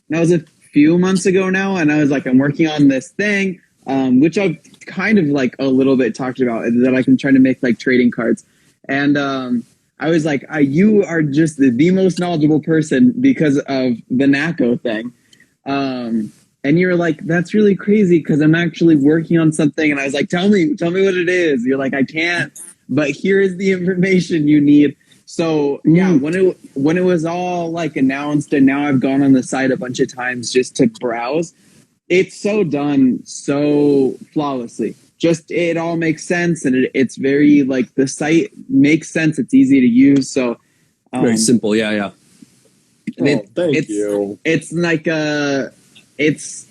that was a few months ago now, and I was like, I'm working on this thing, which I've kind of like a little bit talked about, that like I'm trying to make like trading cards. And I was like, you are just the most knowledgeable person because of the NACO thing. And you're like, that's really crazy because I'm actually working on something. And I was like, tell me what it is. You're like, I can't, but here is the information you need. So yeah, when it was all like announced, and now I've gone on the site a bunch of times just to browse, it's so done so flawlessly. Just it all makes sense, and it's very like the site makes sense. It's easy to use. So very simple. Yeah. Thank you. It's like it's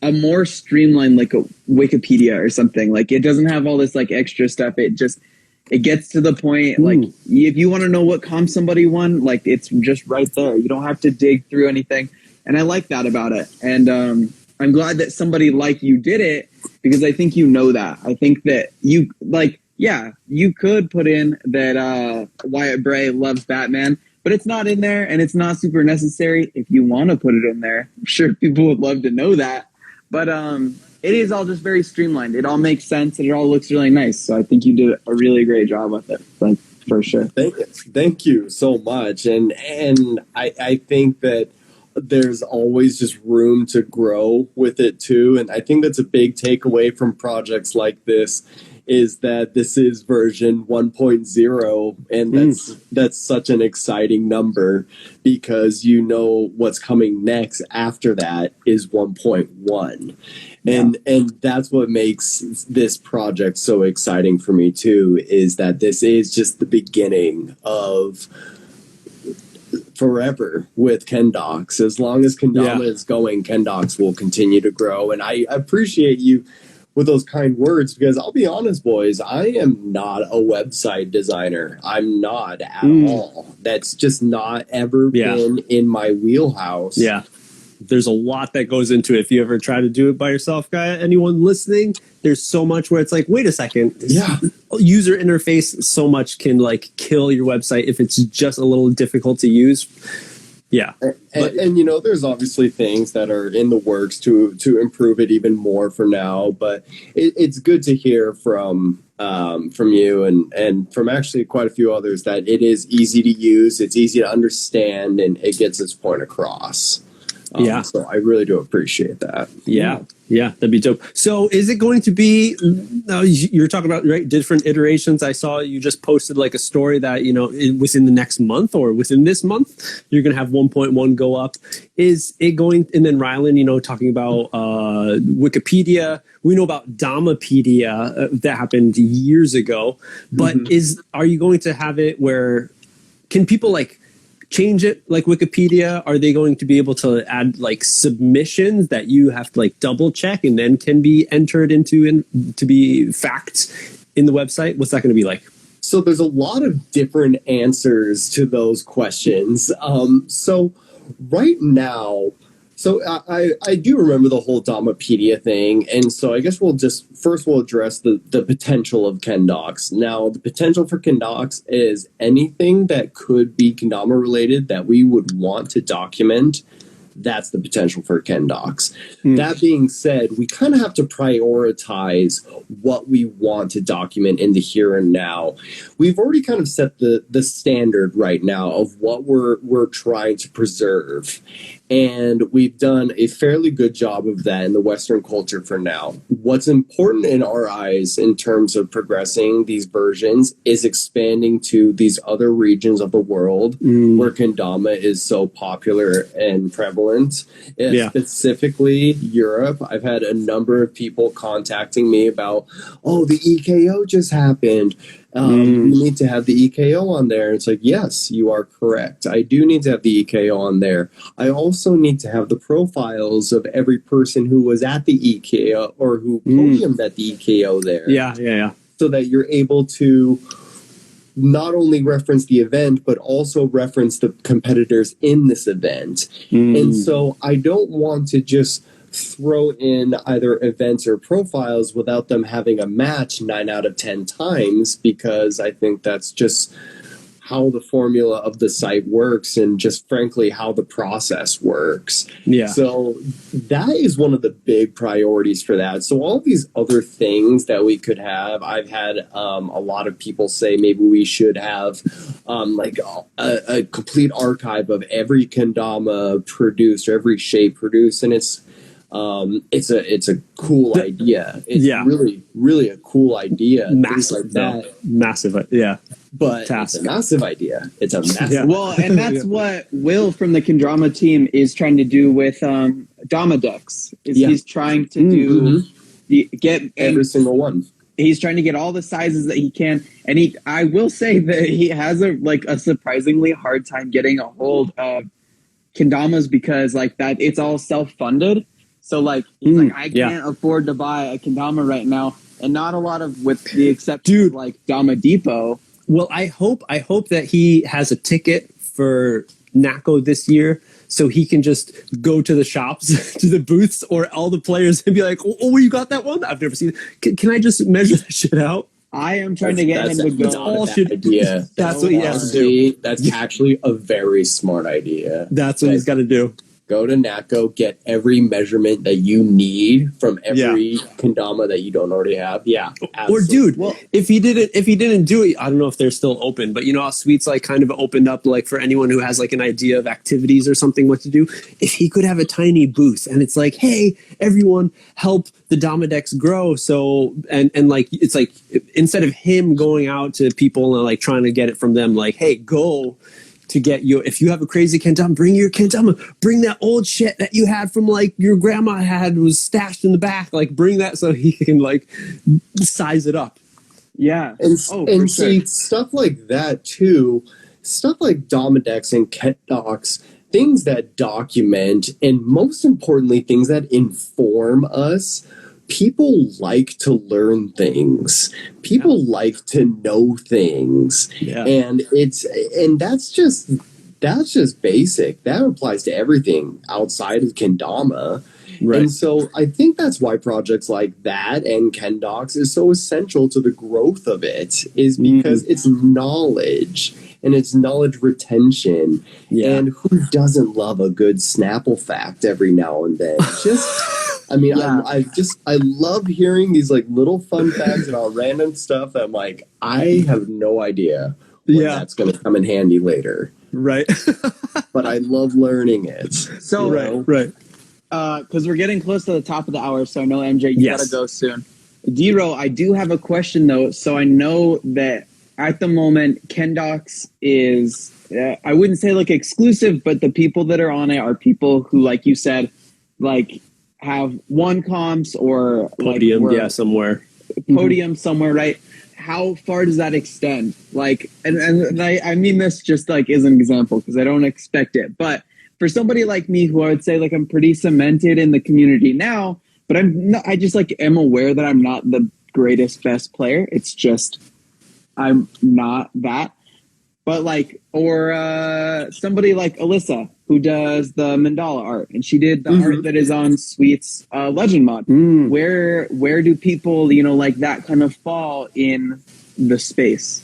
a more streamlined, like a Wikipedia or something. Like it doesn't have all this like extra stuff. It gets to the point. Like if you want to know what comp somebody won, like it's just right there. You don't have to dig through anything. And I like that about it. And I'm glad that somebody like you did it, because I think you know that. I think that you like, yeah, you could put in that Wyatt Bray loves Batman, but it's not in there, and it's not super necessary. If you want to put it in there, I'm sure people would love to know that. But it is all just very streamlined. It all makes sense, and it all looks really nice. So I think you did a really great job with it, like for sure. Thank you so much. And I think that there's always just room to grow with it too. And I think that's a big takeaway from projects like this, is that this is version 1.0, and that's such an exciting number, because you know what's coming next after that is 1.1. And that's what makes this project so exciting for me too, is that this is just the beginning of forever with KenDocs. As long as Kendama is going, KenDocs will continue to grow. And I appreciate you with those kind words, because I'll be honest, boys, I am not a website designer. I'm not at all. That's just not ever been in my wheelhouse. Yeah. There's a lot that goes into it. If you ever try to do it by yourself, anyone listening, there's so much where it's like, wait a second. User interface so much can like kill your website if it's just a little difficult to use. Yeah. And you know, there's obviously things that are in the works to improve it even more for now, but it's good to hear from you and from actually quite a few others that it is easy to use, it's easy to understand, and it gets its point across. So I really do appreciate that. Yeah, that'd be dope. So is it going to be, you're talking about different iterations. I saw you just posted like a story that, you know, within the next month or within this month, you're going to have 1.1 go up. Is it going, and then Rylan, you know, talking about Wikipedia. We know about Damapedia that happened years ago, but are you going to have it where, can people like change it like Wikipedia? Are they going to be able to add like submissions that you have to like double check and then can be entered into to be facts in the website? What's that going to be like? So there's a lot of different answers to those questions. So right now, I do remember the whole Damapedia thing, and so I guess we'll address the potential of KenDocs. Now, the potential for KenDocs is anything that could be kendama related that we would want to document. That's the potential for KenDocs. That being said, we kind of have to prioritize what we want to document in the here and now. We've already kind of set the standard right now of what we're trying to preserve. And we've done a fairly good job of that in the Western culture for now. What's important in our eyes in terms of progressing these versions is expanding to these other regions of the world where kendama is so popular and prevalent. Specifically Europe. I've had a number of people contacting me about, oh, the EKO just happened. You need to have the EKO on there. It's like, yes, you are correct. I do need to have the EKO on there. I also need to have the profiles of every person who was at the EKO or who podiumed at the EKO there. Yeah. So that you're able to not only reference the event, but also reference the competitors in this event. And so I don't want to just throw in either events or profiles without them having a match 9 out of 10 times, because I think that's just how the formula of the site works and just frankly how the process works. So that is one of the big priorities for that. So all these other things that we could have, I've had a lot of people say maybe we should have like a complete archive of every kendama produced or every shape produced, and it's a cool idea. It's really a cool idea. Massive, massive, But it's a massive idea. It's a massive Well, and that's what Will from the Kendama team is trying to do with Dama decks. He's trying to get every single one. He's trying to get all the sizes that he can, and I will say that he has a surprisingly hard time getting a hold of kendamas because like that it's all self-funded. So like he's like, I can't afford to buy a kendama right now, and not a lot of, with the exception of like Dama Depot. Well, I hope that he has a ticket for NACO this year, so he can just go to the shops, to the booths, or all the players, and be like, "Oh, you got that one? I've never seen it. Can I just measure that shit out?" I am trying to get him to go. All idea. That's what he has to do. That's actually a very smart idea. That's what he's got to do. Go to NACO, get every measurement that you need from every kendama that you don't already have. Yeah. Or dude, if he didn't do it, I don't know if they're still open, but you know how Sweets like kind of opened up like for anyone who has like an idea of activities or something what to do. If he could have a tiny booth and it's like, hey, everyone help the Dama decks grow. So and like it's like instead of him going out to people and like trying to get it from them, like, hey, go to get you, if you have a crazy kendama, bring your kendama, bring that old shit that you had from like your grandma had was stashed in the back, like bring that so he can like size it up. And see stuff like that too, stuff like Dama decks and KenDocs, things that document and most importantly things that inform us. People like to learn things. People like to know things. And that's just basic. That applies to everything outside of kendama. Right. And so I think that's why projects like that and KenDocs is so essential to the growth of it, is because it's knowledge and it's knowledge retention. And who doesn't love a good Snapple fact every now and then? I mean, I love hearing these like little fun facts about random stuff that I'm like, I have no idea when that's going to come in handy later. Right. But I love learning it. So, right. Because we're getting close to the top of the hour, so I know, MJ, you gotta go soon. D-Ro, I do have a question though. So I know that at the moment, KenDocs is, I wouldn't say like exclusive, but the people that are on it are people who, like you said, like have won comps or podium, like, somewhere. Podium somewhere, right? How far does that extend? Like, and I mean this just like as an example because I don't expect it, but for somebody like me who I would say like I'm pretty cemented in the community now, but I just like am aware that I'm not the greatest best player. It's just I'm not that. But like, or somebody like Alyssa who does the mandala art, and she did the art that is on Sweets Legend mod. Where do people, like that kind of fall in the space?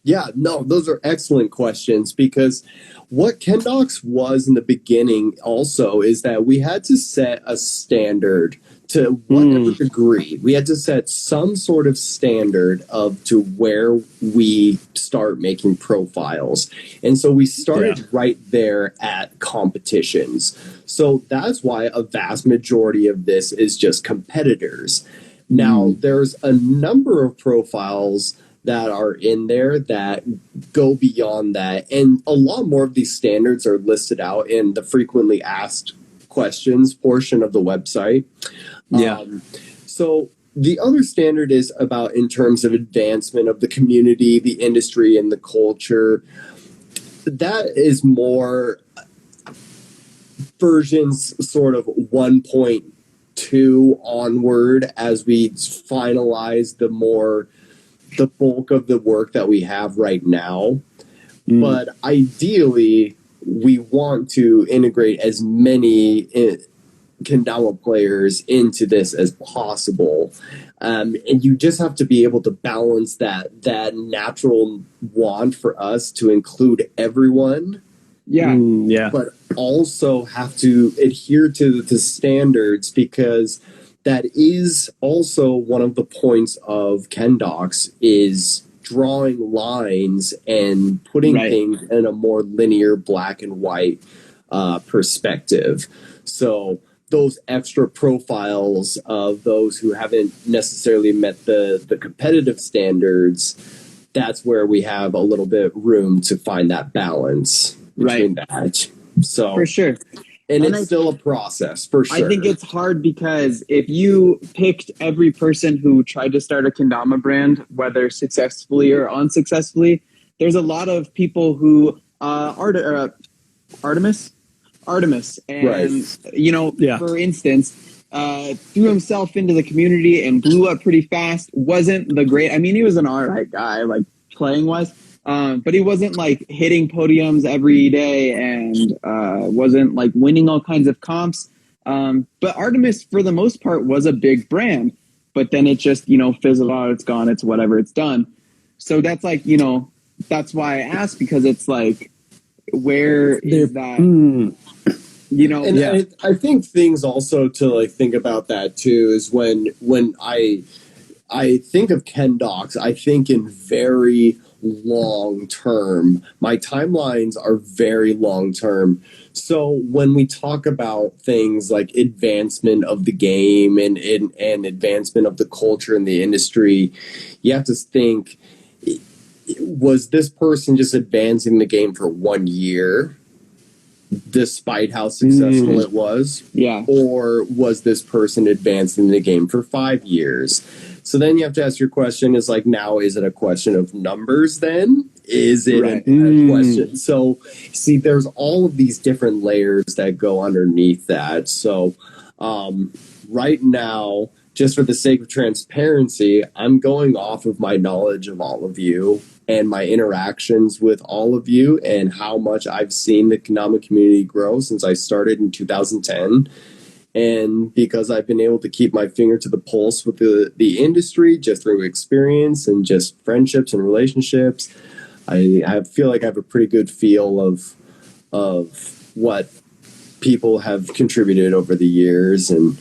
Yeah, no, those are excellent questions, because what KenDocs was in the beginning also is that we had to set a standard to whatever degree. We had to set some sort of standard of to where we start making profiles. And so we started right there at competitions. So that's why a vast majority of this is just competitors. Now, there's a number of profiles that are in there that go beyond that. And a lot more of these standards are listed out in the frequently asked questions portion of the website. So the other standard is about in terms of advancement of the community, the industry, and the culture. That is more versions sort of 1.2 onward as we finalize the bulk of the work that we have right now. But ideally, we want to integrate as many kendama players into this as possible. And you just have to be able to balance that natural want for us to include everyone. But also have to adhere to the standards, because that is also one of the points of KenDocs, is drawing lines and putting things in a more linear black and white perspective. So those extra profiles of those who haven't necessarily met the competitive standards, that's where we have a little bit room to find that balance between that. So for sure. And it's still a process, for sure. I think it's hard because if you picked every person who tried to start a kendama brand, whether successfully or unsuccessfully, there's a lot of people who Artemis, and for instance, threw himself into the community and blew up pretty fast. Wasn't the great. I mean, he was an alright guy, like playing wise. But he wasn't like hitting podiums every day and wasn't like winning all kinds of comps. But Artemis, for the most part, was a big brand. But then it just, fizzled out. It's gone. It's whatever. It's done. So that's like, that's why I asked, because it's like, where is that? And I think things also to like think about that too is when I think of KenDocs, I think in very long term. My timelines are very long term. So when we talk about things like advancement of the game and advancement of the culture in the industry, you have to think, was this person just advancing the game for 1 year, despite how successful it was? Or was this person advancing the game for 5 years? So then you have to ask your question is like, now, is it a question of numbers then? Is it a question? So, see, there's all of these different layers that go underneath that. So right now, just for the sake of transparency, I'm going off of my knowledge of all of you and my interactions with all of you and how much I've seen the kendama community grow since I started in 2010. And because I've been able to keep my finger to the pulse with the industry just through experience and just friendships and relationships, I feel like I have a pretty good feel of what people have contributed over the years, and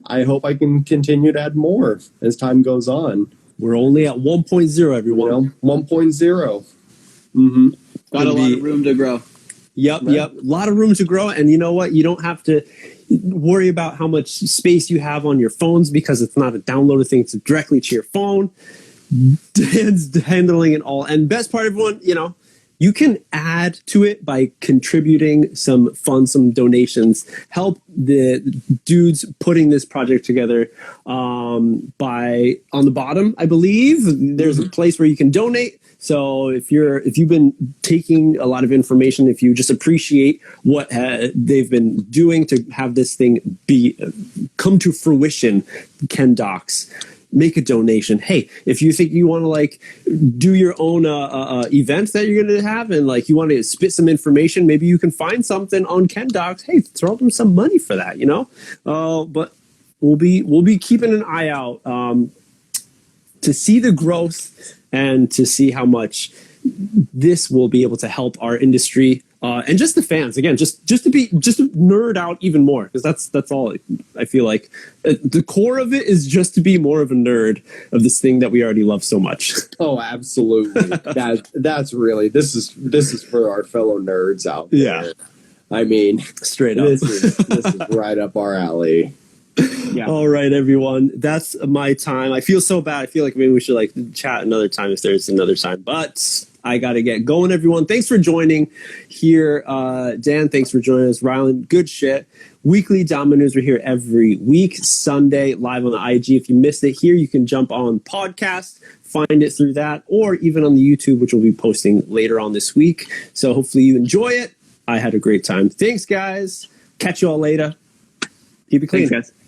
I hope I can continue to add more as time goes on. We're only at 1.0, everyone. 1.0. Got a lot of room to grow. Yep. A lot of room to grow. And you know what? You don't have to worry about how much space you have on your phones, because it's not a downloaded thing. It's directly to your phone. Dan's handling it all. And best part, everyone, you can add to it by contributing some funds, some donations. Help the dudes putting this project together by on the bottom, I believe. There's a place where you can donate. So if you've been taking a lot of information, if you just appreciate what they've been doing to have this thing come to fruition, KenDocs, make a donation. Hey, if you think you want to do your own events that you're going to have, and you want to spit some information, maybe you can find something on KenDocs. Hey, throw them some money for that, But we'll be keeping an eye out. to see the growth and to see how much this will be able to help our industry and just the fans. Again, just to nerd out even more, because that's all I feel like. The core of it is just to be more of a nerd of this thing that we already love so much. Oh, absolutely. That's really this is for our fellow nerds out there. Yeah. I mean, straight up. This is right up our alley. Yeah. All right, everyone. That's my time. I feel so bad. I feel like maybe we should like chat another time if there's another time. But I got to get going, everyone. Thanks for joining here. Dan, thanks for joining us. Rylan, good shit. Weekly Dama News. We're here every week, Sunday, live on the IG. If you missed it here, you can jump on podcast, find it through that, or even on the YouTube, which we'll be posting later on this week. So hopefully you enjoy it. I had a great time. Thanks, guys. Catch you all later. Keep it clean. Thanks, guys.